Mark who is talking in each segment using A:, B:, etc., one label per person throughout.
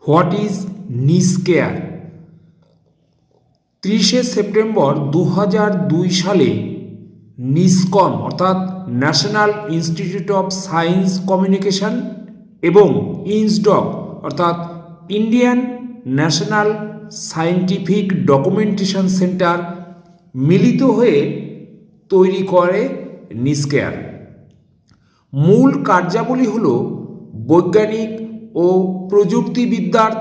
A: What is নিস care? 30শে September 2002 সালে নিসকন অর্থাৎ national institute of science communication এবং ইনসডক অর্থাৎ Indian national scientific documentation centre মিলিত হয়ে তৈরি করে নিসকেয়ার। মূল কার্যাবলী হল বৈজ্ঞানিক ও প্রযুক্তিবিদ্যার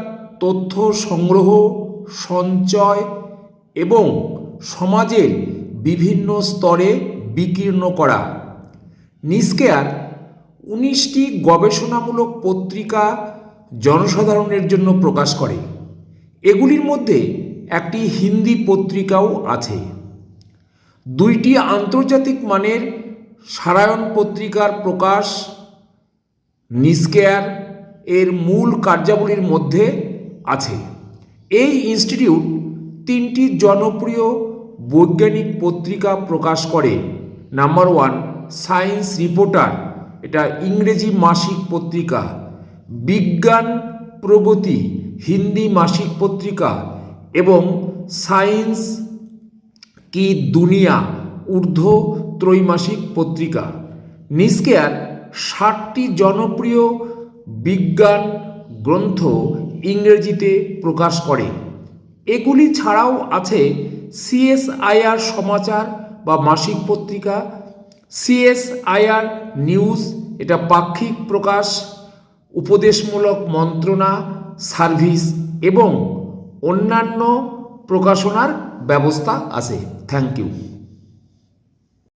A: তথ্য সংগ্রহ, সঞ্চয় এবং সমাজের বিভিন্ন স্তরে বিকীর্ণ করা। নিসকেয়ার 19টি গবেষণামূলক পত্রিকা জনসাধারণের জন্য প্রকাশ করে। এগুলির মধ্যে একটি হিন্দি পত্রিকাও আছে। 2টি আন্তর্জাতিক মানের সারায়ণ পত্রিকার প্রকাশ নিসকেয়ার এর মূল কার্যাবলীর মধ্যে আছে। এই ইনস্টিটিউট 3টি জনপ্রিয় বৈজ্ঞানিক পত্রিকা প্রকাশ করে। নাম্বার 1 সায়েন্স রিপোর্টার, এটা ইংরেজি মাসিক পত্রিকা। বিজ্ঞান প্রগতি হিন্দি মাসিক পত্রিকা এবং সায়েন্স কি দুনিয়া উর্দু ত্রৈমাসিক পত্রিকা। নিসকেয়ার 60টি জনপ্রিয় বিজ্ঞান গ্রন্থ ইংরেজিতে প্রকাশ করে। এগুলি ছাড়াও আছে সিএসআইআর সমাচার বা মাসিক পত্রিকা, সিএসআইআর নিউজ, এটা পাক্ষিক প্রকাশ, উপদেশমূলক মন্ত্রণা সার্ভিস এবং অন্যান্য প্রকাশনার ব্যবস্থা আছে। Thank you.